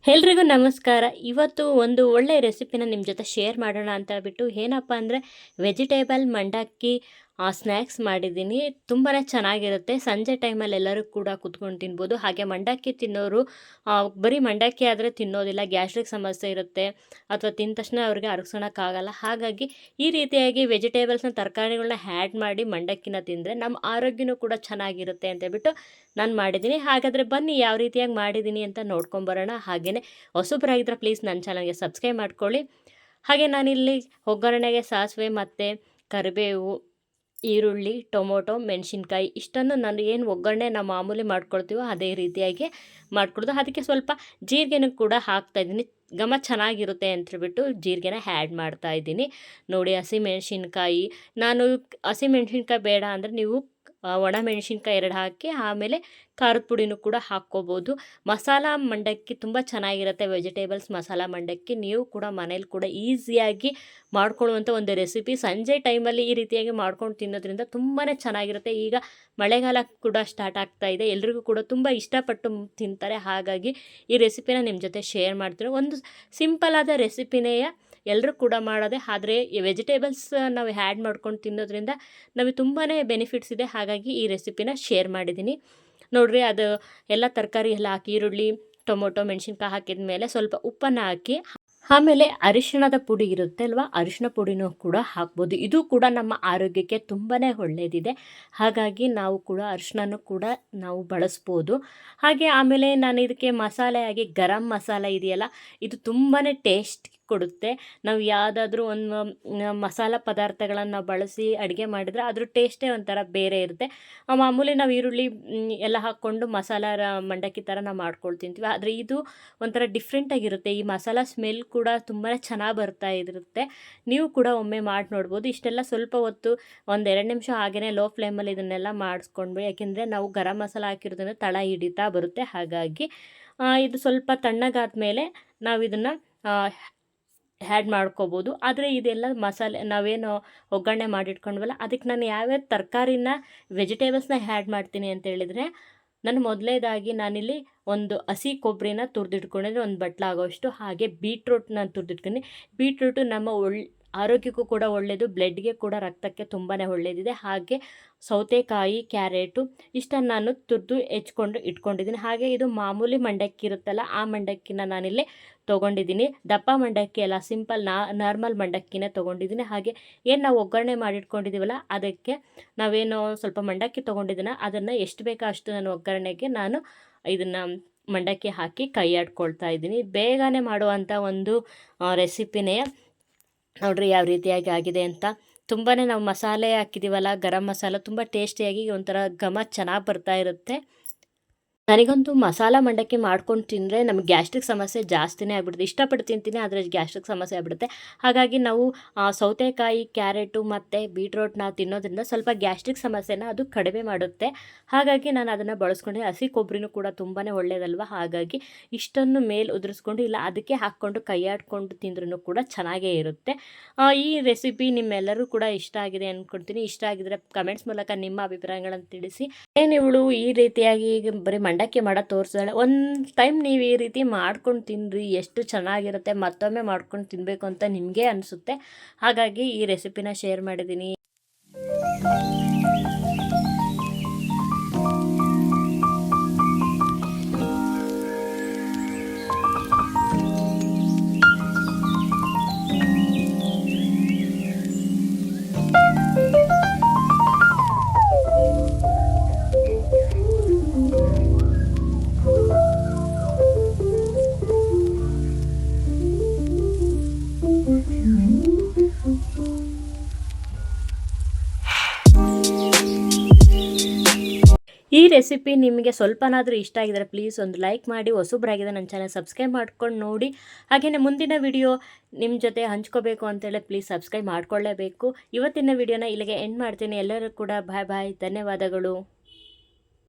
ಎಲ್ರಿಗೂ ನಮಸ್ಕಾರ. ಇವತ್ತು ಒಂದು ಒಳ್ಳೆ ರೆಸಿಪಿನ ನಿಮ್ಮ ಜೊತೆ ಶೇರ್ ಮಾಡೋಣ ಅಂತ ಬಿಟ್ಟು ಏನಪ್ಪ ಅಂದರೆ ವೆಜಿಟೇಬಲ್ ಮಂಡಕ್ಕಿ ಸ್ನ್ಯಾಕ್ಸ್ ಮಾಡಿದ್ದೀನಿ. ತುಂಬಾ ಚೆನ್ನಾಗಿರುತ್ತೆ. ಸಂಜೆ ಟೈಮಲ್ಲಿ ಎಲ್ಲರೂ ಕೂಡ ಕುತ್ಕೊಂಡು ತಿನ್ಬೋದು. ಹಾಗೆ ಮಂಡಕ್ಕಿ ತಿನ್ನೋರು ಬರೀ ಮಂಡಕ್ಕಿ ಆದರೆ ತಿನ್ನೋದಿಲ್ಲ, ಗ್ಯಾಸ್ಟ್ರಿಕ್ ಸಮಸ್ಯೆ ಇರುತ್ತೆ ಅಥವಾ ತಿಂದ ತಕ್ಷಣ ಅವ್ರಿಗೆ ಅರಗಿಸೋಣಕ್ಕಾಗಲ್ಲ. ಹಾಗಾಗಿ ಈ ರೀತಿಯಾಗಿ ವೆಜಿಟೇಬಲ್ಸ್ನ ತರಕಾರಿಗಳನ್ನ ಹ್ಯಾಡ್ ಮಾಡಿ ಮಂಡಕ್ಕಿನ ತಿಂದರೆ ನಮ್ಮ ಆರೋಗ್ಯನೂ ಕೂಡ ಚೆನ್ನಾಗಿರುತ್ತೆ ಅಂತ ಹೇಳ್ಬಿಟ್ಟು ನಾನು ಮಾಡಿದ್ದೀನಿ. ಹಾಗಾದರೆ ಬನ್ನಿ ಯಾವ ರೀತಿಯಾಗಿ ಮಾಡಿದ್ದೀನಿ ಅಂತ ನೋಡ್ಕೊಂಬರೋಣ. ಹಾಗೆಯೇ ಹೊಸಬ್ರಾಗಿದ್ದರೆ ಪ್ಲೀಸ್ ನನ್ನ ಚಾನಲ್ಗೆ ಸಬ್ಸ್ಕ್ರೈಬ್ ಮಾಡ್ಕೊಳ್ಳಿ. ಹಾಗೆ ನಾನಿಲ್ಲಿ ಒಗ್ಗರಣೆಗೆ ಸಾಸಿವೆ ಮತ್ತು ಕರಿಬೇವು, ಈರುಳ್ಳಿ, ಟೊಮೊಟೊ, ಮೆಣಸಿನ್ಕಾಯಿ ಇಷ್ಟನ್ನು ನಾನು ಏನು ಒಗ್ಗರಣೆ ನಾವು ಮಾಮೂಲಿ ಮಾಡ್ಕೊಳ್ತೀವೋ ಅದೇ ರೀತಿಯಾಗಿ ಮಾಡ್ಕೊಳ್ದು. ಅದಕ್ಕೆ ಸ್ವಲ್ಪ ಜೀರಿಗೆನೂ ಕೂಡ ಹಾಕ್ತಾಯಿದ್ದೀನಿ, ಘಮ ಚೆನ್ನಾಗಿರುತ್ತೆ ಅಂತೇಳ್ಬಿಟ್ಟು ಜೀರಿಗೆನ ಆ್ಯಡ್ ಮಾಡ್ತಾಯಿದ್ದೀನಿ. ನೋಡಿ, ಹಸಿಮೆಣ್ಸಿನ್ಕಾಯಿ, ನಾನು ಹಸಿಮೆಣ್ಸಿನ್ಕಾಯಿ ಬೇಡ ಅಂದರೆ ನೀವು ಒಣಮೆಣ್ಸಿನ್ಕಾಯಿ 2 ಹಾಕಿ ಆಮೇಲೆ ಖಾರದ ಪುಡಿನೂ ಕೂಡ ಹಾಕ್ಕೋಬೋದು. ಮಸಾಲ ಮಂಡಕ್ಕಿ ತುಂಬ ಚೆನ್ನಾಗಿರುತ್ತೆ. ವೆಜಿಟೇಬಲ್ಸ್ ಮಸಾಲ ಮಂಡಕ್ಕಿ ನೀವು ಕೂಡ ಮನೇಲಿ ಕೂಡ ಈಸಿಯಾಗಿ ಮಾಡ್ಕೊಳ್ಳುವಂಥ ಒಂದು ರೆಸಿಪಿ. ಸಂಜೆ ಟೈಮಲ್ಲಿ ಈ ರೀತಿಯಾಗಿ ಮಾಡ್ಕೊಂಡು ತಿನ್ನೋದ್ರಿಂದ ತುಂಬಾ ಚೆನ್ನಾಗಿರುತ್ತೆ. ಈಗ ಮಳೆಗಾಲ ಕೂಡ ಸ್ಟಾರ್ಟ್ ಆಗ್ತಾ ಇದೆ, ಎಲ್ರಿಗೂ ಕೂಡ ತುಂಬ ಇಷ್ಟಪಟ್ಟು ತಿಂತಾರೆ. ಹಾಗಾಗಿ ಈ ರೆಸಿಪಿನ ನಿಮ್ಮ ಜೊತೆ ಶೇರ್ ಮಾಡ್ತೀನಿ. ಒಂದು ಸಿಂಪಲ್ಲಾದ ರೆಸಿಪಿನೇ, ಎಲ್ಲರೂ ಕೂಡ ಮಾಡೋದೆ. ಆದರೆ ಈ ವೆಜಿಟೇಬಲ್ಸ್ ನಾವು ಆ್ಯಡ್ ಮಾಡ್ಕೊಂಡು ತಿನ್ನೋದ್ರಿಂದ ನಮಗೆ ತುಂಬಾ ಬೆನಿಫಿಟ್ಸ್ ಇದೆ. ಹಾಗಾಗಿ ಈ ರೆಸಿಪಿನ ಶೇರ್ ಮಾಡಿದ್ದೀನಿ. ನೋಡಿರಿ, ಅದು ಎಲ್ಲ ತರಕಾರಿ ಎಲ್ಲ ಹಾಕಿ ಈರುಳ್ಳಿ, ಟೊಮೊಟೊ, ಮೆಣಸಿನ್ಕಾಯಿ ಹಾಕಿದ ಮೇಲೆ ಸ್ವಲ್ಪ ಉಪ್ಪನ್ನು ಹಾಕಿ ಆಮೇಲೆ ಅರಿಶಿಣದ ಪುಡಿ ಇರುತ್ತೆ ಅಲ್ವಾ, ಅರಿಶಿಣ ಪುಡಿನೂ ಕೂಡ ಹಾಕ್ಬೋದು. ಇದು ಕೂಡ ನಮ್ಮ ಆರೋಗ್ಯಕ್ಕೆ ತುಂಬಾ ಒಳ್ಳೆಯದಿದೆ. ಹಾಗಾಗಿ ನಾವು ಕೂಡ ಅರಿಶಿಣನೂ ಕೂಡ ನಾವು ಬಳಸ್ಬೋದು. ಹಾಗೆ ಆಮೇಲೆ ನಾನು ಇದಕ್ಕೆ ಮಸಾಲೆಯಾಗಿ ಗರಂ ಮಸಾಲ ಇದೆಯಲ್ಲ, ಇದು ತುಂಬಾ ಟೇಸ್ಟ್ ಕೊಡುತ್ತೆ. ನಾವು ಯಾವುದಾದ್ರೂ ಒಂದು ಮಸಾಲ ಪದಾರ್ಥಗಳನ್ನು ನಾವು ಬಳಸಿ ಅಡುಗೆ ಮಾಡಿದರೆ ಅದ್ರ ಟೇಸ್ಟೇ ಒಂಥರ ಬೇರೆ ಇರುತ್ತೆ. ಮಾಮೂಲಿ ನಾವು ಈರುಳ್ಳಿ ಎಲ್ಲ ಹಾಕ್ಕೊಂಡು ಮಸಾಲ ಮಂಡಕ್ಕಿ ಥರ ನಾವು ಮಾಡ್ಕೊಂಡು ತಿಂತೀವಿ. ಆದರೆ ಇದು ಒಂಥರ ಡಿಫ್ರೆಂಟಾಗಿರುತ್ತೆ. ಈ ಮಸಾಲ ಸ್ಮೆಲ್ ಕೂಡ ತುಂಬಾ ಚೆನ್ನಾಗಿ ಬರ್ತಾ ಇರುತ್ತೆ. ನೀವು ಕೂಡ ಒಮ್ಮೆ ಮಾಡಿ ನೋಡ್ಬೋದು. ಇಷ್ಟೆಲ್ಲ ಸ್ವಲ್ಪ ಹೊತ್ತು 1-2 ನಿಮಿಷ ಹಾಗೆಯೇ ಲೋ ಫ್ಲೇಮಲ್ಲಿ ಇದನ್ನೆಲ್ಲ ಮಾಡಿಸ್ಕೊಂಡ್ಬಿಡಿ. ಯಾಕೆಂದರೆ ನಾವು ಗರಂ ಮಸಾಲ ಹಾಕಿರೋದ್ರಿಂದ ತಳ ಹಿಡಿತಾ ಬರುತ್ತೆ. ಹಾಗಾಗಿ ಇದು ಸ್ವಲ್ಪ ತಣ್ಣಗಾದ ಮೇಲೆ ನಾವು ಇದನ್ನು ಆ್ಯಡ್ ಮಾಡ್ಕೋಬೋದು. ಆದರೆ ಇದೆಲ್ಲ ಮಸಾಲೆ ನಾವೇನು ಒಗ್ಗರಣೆ ಮಾಡಿಟ್ಕೊಂಡ್ವಲ್ಲ, ಅದಕ್ಕೆ ನಾನು ಯಾವ್ಯಾವ ತರಕಾರಿನ ವೆಜಿಟೇಬಲ್ಸ್ನ ಆ್ಯಡ್ ಮಾಡ್ತೀನಿ ಅಂತ ಹೇಳಿದರೆ, ನಾನು ಮೊದಲನೇದಾಗಿ ನಾನಿಲ್ಲಿ ಒಂದು ಹಸಿ ಕೊಬ್ಬರಿನ ತುರಿದಿಟ್ಕೊಂಡಿದ್ರೆ 1 ಬಟ್ಲಾಗೋಷ್ಟು. ಹಾಗೆ ಬೀಟ್ರೂಟ್ನ ತುರಿದಿಟ್ಕೊಂಡು, ಬೀಟ್ರೂಟು ನಮ್ಮ ಆರೋಗ್ಯಕ್ಕೂ ಕೂಡ ಒಳ್ಳೆಯದು, ಬ್ಲಡ್ಗೆ ಕೂಡ ರಕ್ತಕ್ಕೆ ತುಂಬಾ ಒಳ್ಳೆಯದಿದೆ. ಹಾಗೆ ಸೌತೆಕಾಯಿ, ಕ್ಯಾರೆಟು ಇಷ್ಟನ್ನು ನಾನು ತುರಿದು ಹೆಚ್ಕೊಂಡು ಇಟ್ಕೊಂಡಿದ್ದೀನಿ. ಹಾಗೆ ಇದು ಮಾಮೂಲಿ ಮಂಡಕ್ಕಿ ಇರುತ್ತಲ್ಲ, ಆ ಮಂಡಕ್ಕಿನ ನಾನಿಲ್ಲಿ ತೊಗೊಂಡಿದ್ದೀನಿ. ದಪ್ಪ ಮಂಡಕ್ಕಿ ಅಲ್ಲ, ಸಿಂಪಲ್ ನಾರ್ಮಲ್ ಮಂಡಕ್ಕಿನೇ ತೊಗೊಂಡಿದ್ದೀನಿ. ಹಾಗೆ ಏನು ನಾವು ಒಗ್ಗರಣೆ ಮಾಡಿಟ್ಕೊಂಡಿದ್ದೀವಲ್ಲ, ಅದಕ್ಕೆ ನಾವೇನು ಸ್ವಲ್ಪ ಮಂಡಕ್ಕಿ ತೊಗೊಂಡಿದ್ದೀನ ಅದನ್ನು ಎಷ್ಟು ಬೇಕೋ ಅಷ್ಟು ನಾನು ಒಗ್ಗರಣೆಗೆ ನಾನು ಇದನ್ನು ಮಂಡಕ್ಕಿ ಹಾಕಿ ಕೈ ಆಡ್ಕೊಳ್ತಾ ಇದ್ದೀನಿ. ಬೇಗನೆ ಮಾಡುವಂಥ ಒಂದು ರೆಸಿಪಿನೇ. ನೋಡ್ರಿ ಯಾವ ರೀತಿಯಾಗಿ ಆಗಿದೆ ಅಂತ. ತುಂಬಾ ನಾವು ಮಸಾಲೆ ಹಾಕಿದ್ದೀವಲ್ಲ, ಗರಂ ಮಸಾಲ ತುಂಬ ಟೇಸ್ಟಿಯಾಗಿ ಒಂಥರ ಘಮ ಚೆನ್ನಾಗಿ ಬರ್ತಾ ಇರುತ್ತೆ. ನನಗಂತೂ ಮಸಾಲ ಮಂಡಕ್ಕಿ ಮಾಡ್ಕೊಂಡು ತಿಂದರೆ ನಮಗೆ ಗ್ಯಾಸ್ಟ್ರಿಕ್ ಸಮಸ್ಯೆ ಜಾಸ್ತಿನೇ ಆಗಿಬಿಡುತ್ತೆ. ಇಷ್ಟಪಟ್ಟು ತಿಂತೀನಿ, ಆದರೆ ಗ್ಯಾಸ್ಟ್ರಿಕ್ ಸಮಸ್ಯೆ ಆಗಿಬಿಡುತ್ತೆ. ಹಾಗಾಗಿ ನಾವು ಸೌತೆಕಾಯಿ, ಕ್ಯಾರೆಟು ಮತ್ತು ಬೀಟ್ರೋಟ್ನ ತಿನ್ನೋದ್ರಿಂದ ಸ್ವಲ್ಪ ಗ್ಯಾಸ್ಟ್ರಿಕ್ ಸಮಸ್ಯೆನ ಅದು ಕಡಿಮೆ ಮಾಡುತ್ತೆ. ಹಾಗಾಗಿ ನಾನು ಅದನ್ನು ಬಳಸ್ಕೊಂಡೆ. ಹಸಿ ಕೊಬ್ಬರಿನೂ ಕೂಡ ತುಂಬಾ ಒಳ್ಳೆಯದಲ್ವ. ಹಾಗಾಗಿ ಇಷ್ಟನ್ನು ಮೇಲೆ ಉದುರಿಸ್ಕೊಂಡು ಇಲ್ಲ ಅದಕ್ಕೆ ಹಾಕ್ಕೊಂಡು ಕೈ ಆಡ್ಕೊಂಡು ತಿಂದ್ರೂ ಕೂಡ ಚೆನ್ನಾಗೇ ಇರುತ್ತೆ. ಈ ರೆಸಿಪಿ ನಿಮ್ಮೆಲ್ಲರೂ ಕೂಡ ಇಷ್ಟ ಆಗಿದೆ ಅಂದ್ಕೊಳ್ತೀನಿ. ಇಷ್ಟ ಆಗಿದ್ರೆ ಕಮೆಂಟ್ಸ್ ಮೂಲಕ ನಿಮ್ಮ ಅಭಿಪ್ರಾಯಗಳನ್ನು ತಿಳಿಸಿ. ಇವಳು ಈ ರೀತಿಯಾಗಿ ಬರೀ ಮಂಡಕ್ಕಿ ಮಾಡೋದು ತೋರಿಸ್ತಾಳೆ. ಒಂದು ಟೈಮ್ ನೀವು ಈ ರೀತಿ ಮಾಡ್ಕೊಂಡು ತಿನ್ನಿರಿ, ಎಷ್ಟು ಚೆನ್ನಾಗಿರುತ್ತೆ. ಮತ್ತೊಮ್ಮೆ ಮಾಡ್ಕೊಂಡು ತಿನ್ನಬೇಕು ಅಂತ ನಿಮಗೆ ಅನಿಸುತ್ತೆ. ಹಾಗಾಗಿ ಈ ರೆಸಿಪಿನ ಶೇರ್ ಮಾಡಿದ್ದೀನಿ. ಈ ರೆಸಿಪಿ ನಿಮಗೆ ಸ್ವಲ್ಪನಾದರೂ ಇಷ್ಟ ಆಗಿದರೆ ಪ್ಲೀಸ್ ಒಂದು ಲೈಕ್ ಮಾಡಿ. ಹೊಸಬ್ರಾಗಿದೆ ನನ್ನ ಚಾನಲ್ ಸಬ್ಸ್ಕ್ರೈಬ್ ಮಾಡ್ಕೊಂಡು ನೋಡಿ. ಹಾಗೆಯೇ ಮುಂದಿನ ವಿಡಿಯೋ ನಿಮ್ಮ ಜೊತೆ ಹಂಚ್ಕೋಬೇಕು ಅಂತೇಳಿ ಪ್ಲೀಸ್ ಸಬ್ಸ್ಕ್ರೈಬ್ ಮಾಡ್ಕೊಳ್ಳೇಬೇಕು. ಇವತ್ತಿನ ವಿಡಿಯೋನ ಇಲ್ಲಿಗೆ ಎಂಡ್ ಮಾಡ್ತೀನಿ. ಎಲ್ಲರೂ ಕೂಡ ಬಾಯ್ ಬಾಯ್, ಧನ್ಯವಾದಗಳು.